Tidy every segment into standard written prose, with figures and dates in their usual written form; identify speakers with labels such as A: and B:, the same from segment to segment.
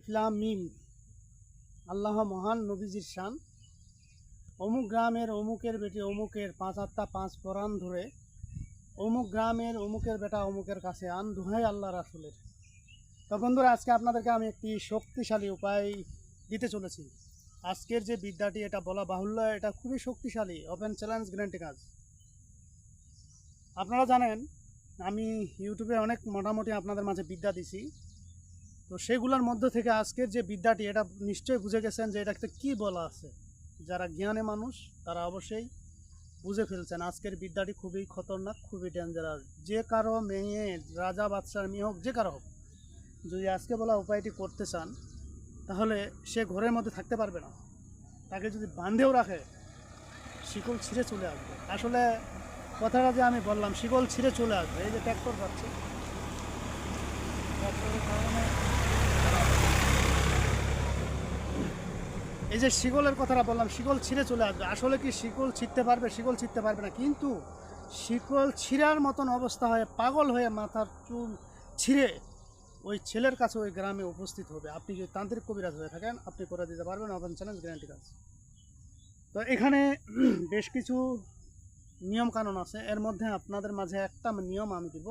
A: আলিফ লাম মিম, আল্লাহ মহান, নবীজির শান। অমুক গ্রামের অমুকের বেটি অমুকের, 5 আত্মা 5 পরাণ ধরে অমুক গ্রামের অমুকের বেটা অমুকের কাছে আন, দোহাই আল্লাহ রাসুলের। তো বন্ধুরা, আজকে আপনাদেরকে আমি একটি শক্তিশালী উপায় দিতে চলেছি। আজকের যে বিদ্যাটি, এটা বলা বাহুল্য, এটা খুবই শক্তিশালী, ওপেন চ্যালেঞ্জ, গ্যারান্টি কাজ। আপনারা জানেন আমি ইউটিউবে অনেক মোটামুটি আপনাদের মাঝে বিদ্যা দিছি। তো সেগুলোর মধ্য থেকে আজকের যে বিদ্যাটি, এটা নিশ্চয়ই বুঝে গেছেন যে এটাতে কী বলা আছে। যারা জ্ঞানী মানুষ তারা অবশ্যই বুঝে ফেলছেন আজকের বিদ্যাটি খুবই খতরনাক, খুবই ডেঞ্জারাস। যে কারো মেয়ে, রাজা বাদশার মেয়ে হোক, যে কারো হোক, যদি আজকে বলা উপায়টি করতে চান, তাহলে সে ঘরের মধ্যে থাকতে পারবে না। তাকে যদি বাঁধেও রাখে, শিকল ছিঁড়ে চলে আসবে। আসলে কথাটা যে আমি বললাম, শিকল ছিঁড়ে চলে আসবে। এই যে ট্র্যাক্টর যাচ্ছে, ট্র্যাক্টরের কারণে এই যে শিকলের কথাটা বললাম, শিকল ছিঁড়ে চলে আসবে। আসলে কি শিকল ছিঁড়তে পারবে? শিকল ছিঁড়তে পারবে না, কিন্তু শিকল ছিঁড়ার মতন অবস্থা হয়ে পাগল হয়ে মাথার চুল ছিঁড়ে ওই ছেলের কাছে ওই গ্রামে উপস্থিত হবে। আপনি যদি তান্ত্রিক কবিরাজ হয়ে থাকেন, আপনি করে দিতে পারবেন, ওপেন চ্যালেঞ্জ, গ্যারান্টি কাজ। তো এখানে বেশ কিছু নিয়ম কানুন আছে। এর মধ্যে আপনাদের মাঝে একটা নিয়ম আমি দিব।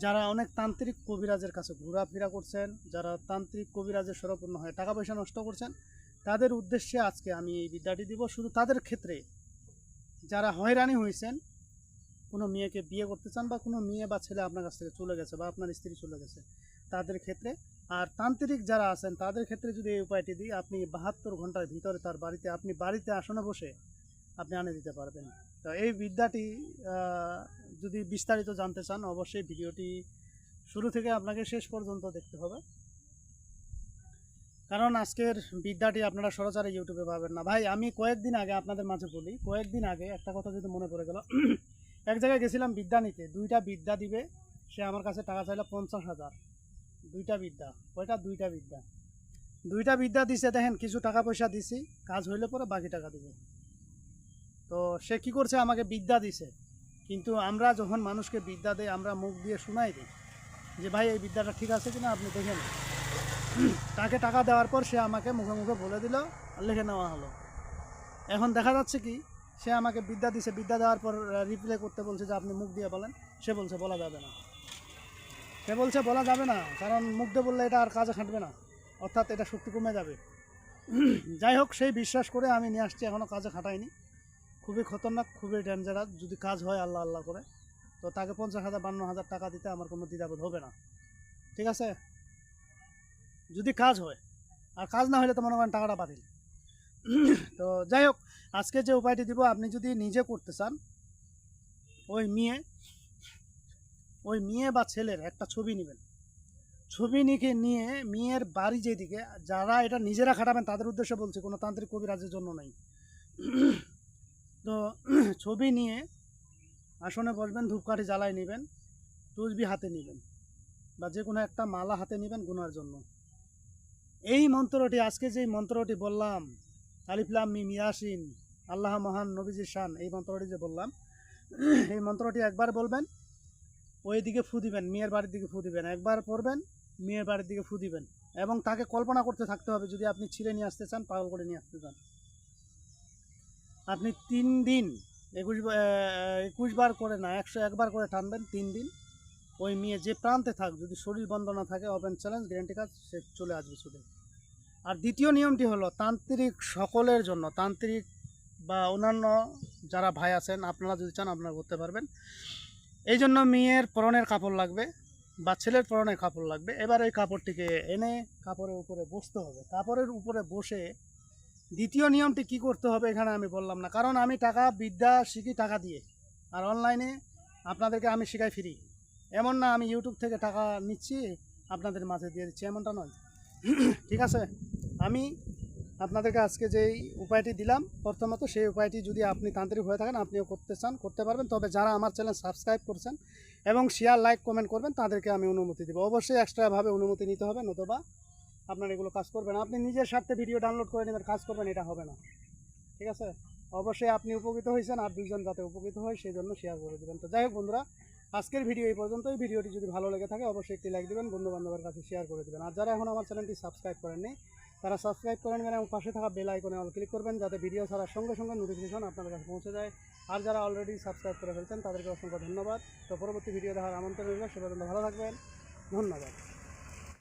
A: যারা অনেক তান্ত্রিক কবিরাজের কাছে ঘোরাফেরা করছেন, যারা তান্ত্রিক কবিরাজের শরণাপন্ন হয়ে টাকা পয়সা নষ্ট করছেন, তাদের উদ্দেশ্যে আজকে আমি এই বিদ্যাটি দিব। শুধু তাদের ক্ষেত্রে, যারা হয়রানি হয়েছেন, কোনো মেয়েকে বিয়ে করতে চান, বা কোনো মেয়ে বা ছেলে আপনার কাছ থেকে চলে গেছে, বা আপনার স্ত্রী চলে গেছে, তাদের ক্ষেত্রে। আর তান্ত্রিক যারা আছেন তাদের ক্ষেত্রে যদি এই উপায়টি দিই, আপনি 72 ঘন্টার ভিতরে তার বাড়িতে, আপনি বাড়িতে আসনে বসে আপনি আনে দিতে পারবেন। তো এই বিদ্যাটি যদি বিস্তারিত জানতে চান, অবশ্যই ভিডিওটি শুরু থেকে আপনাকে শেষ পর্যন্ত দেখতে হবে। কারণ আজকের বিদ্যাটি আপনারা সরাসরি ইউটিউবে পাবেন না। ভাই, আমি কয়েকদিন আগে আপনাদের মাঝে বলি, কয়েকদিন আগে একটা কথা যদি মনে পড়ে গেল, এক জায়গায় গেছিলাম বিদ্যা নিতে। 2টা বিদ্যা দিবে, সে আমার কাছে টাকা চাইলো 50,000। 2টা বিদ্যা। কয়টা? 2টা বিদ্যা। 2টা বিদ্যা দিছে। দেখেন, কিছু টাকা পয়সা দিছি, কাজ হইলে পরে বাকি টাকা দিবে। তো সে কি করছে, আমাকে বিদ্যা দিছে, কিন্তু আমরা যখন মানুষকে বিদ্যা দেই, আমরা মুখ দিয়ে শোনাই দিই যে ভাই এই বিদ্যাটা ঠিক আছে কিনা আপনি দেখে নিন। তাকে টাকা দেওয়ার পর সে আমাকে মুখে মুখে বলে দিল, লিখে নেওয়া হলো। এখন দেখা যাচ্ছে কি, সে আমাকে বিদ্যা দিছে, বিদ্যা দেওয়ার পর রিপ্লাই করতে বলছে যে আপনি মুখ দিয়ে বলেন। সে বলছে বলা যাবে না। সে বলছে বলা যাবে না, কারণ মুখ দিয়ে বললে এটা আর কাজে খাটবে না, অর্থাৎ এটা শক্তি কমে যাবে। যাই হোক, সেই বিশ্বাস করে আমি নিয়ে আসছি, এখনও কাজে খাটাইনি। খুবই খতরনাক, খুবই ডেঞ্জারাস। যদি কাজ হয় আল্লাহ আল্লাহ করে, তো তাকে 50,000 52,000 টাকা দিতে আমার কোনো দ্বিধাবোধ হবে না। ঠিক আছে, যদি কাজ হয়। আর কাজ না হলে তো মনে করেন টাকাটা বাতিল। তো যাই হোক, আজকে যে উপায়টি দিব, আপনি যদি নিজে করতে চান, ওই মেয়ে বা ছেলের একটা ছবি নেবেন। ছবি নিয়ে মেয়ের বাড়ি যেদিকে, যারা এটা নিজেরা খাটাবেন তাদের উদ্দেশ্যে বলছি, কোনো তান্ত্রিক কবিরাজের জন্য নাই। তো ছবি নিয়ে আসনে বসবেন, ধূপকাঠি জ্বালায় নেবেন, তসবি হাতে নেবেন, বা যে কোনো একটা মালা হাতে নেবেন গুনার জন্য। এই মন্ত্রটি, আজকে যেই মন্ত্রটি বললাম, আলিফ লাম মিম ইয়াসিন, আল্লাহ মহান, নবীজির শান, এই মন্ত্রটি যে বললাম, এই মন্ত্রটি একবার বলবেন, ওই দিকে ফু দিবেন, মেয়ের বাড়ির দিকে ফু দিবেন। একবার পড়বেন, মেয়ের বাড়ির দিকে ফু দিবেন। এবং তাকে কল্পনা করতে থাকতে হবে, যদি আপনি ছিঁড়ে নিয়ে আসতে চান, পাগল করে নিয়ে আসতে চান। আপনি 3 দিন 21 বার করে না, 101 বার করে টানবেন 3 দিন। ওই মেয়ে যে প্রান্তে থাক, যদি শরীর বন্ধ না থাকে, ওপেন চ্যালেঞ্জ, গ্যারান্টি কাজ, সে চলে আসবে ছুটে। আর দ্বিতীয় নিয়মটি হলো তান্ত্রিক সকলের জন্য, তান্ত্রিক বা অন্যান্য যারা ভাই আছেন, আপনারা যদি চান আপনারা করতে পারবেন। এই জন্য মেয়ের পরনের কাপড় লাগবে, বা ছেলের পরনের কাপড় লাগবে। এবার এই কাপড়টিকে এনে কাপড়ের উপরে বসতে হবে। কাপড়ের উপরে বসে দ্বিতীয় নিয়মটি কি করতে হবে এখানে আমি বললাম না, কারণ আমি বিদ্যা শিখি টাকা দিয়ে, আর অনলাইনে আপনাদেরকে আমি শেখাই ফ্রি। এমন না আমি ইউটিউব থেকে টাকা নিচ্ছি আপনাদের মাঝে দিয়ে দিচ্ছি, এমনটা নয়। ঠিক আছে, আমি আপনাদেরকে আজকে যেই উপায়টি দিলাম, প্রথমত সেই উপায়টি যদি আপনি তান্ত্রিক হয়ে থাকেন, আপনিও করতে চান, করতে পারবেন। তবে যারা আমার চ্যানেল সাবস্ক্রাইব করছেন এবং শেয়ার, লাইক, কমেন্ট করবেন, তাদেরকে আমি অনুমতি দেবো। অবশ্যই এক্সট্রাভাবে অনুমতি নিতে হবে, নতুবা আপনার এগুলো কাজ করবেন। আপনি নিজের স্বার্থে ভিডিও ডাউনলোড করে নেবেন, কাজ করবেন, এটা হবে না। ঠিক আছে, অবশ্যই আপনি উপকৃত হয়েছেন, আর 2জন যাতে উপকৃত হয় সেই জন্য শেয়ার করে দেবেন। তো যাই হোক বন্ধুরা, আজকের ভিডিও এই পর্যন্তই। ভিডিওটি যদি ভালো লেগে থাকে অবশ্যই একটি লাইক দেবেন, বন্ধু বান্ধবের কাছে শেয়ার করে দেবেন। আর যারা এখন আমার চ্যানেলটি সাবস্ক্রাইব করেননি তারা সাবস্ক্রাইব করে নেবেন এবং পাশে থাকা বেল আইকনে অল ক্লিক করবেন, যাতে ভিডিও ছাড়ার সঙ্গে সঙ্গে নোটিফিকেশন আপনাদের কাছে পৌঁছে যায়। আর যারা অলরেডি সাবস্ক্রাইব করে ফেলছেন তাদেরকে অসংখ্য ধন্যবাদ। তো পরবর্তী ভিডিও দেখার আমন্ত্রণ রইল। সে পর্যন্ত ভালো থাকবেন। ধন্যবাদ।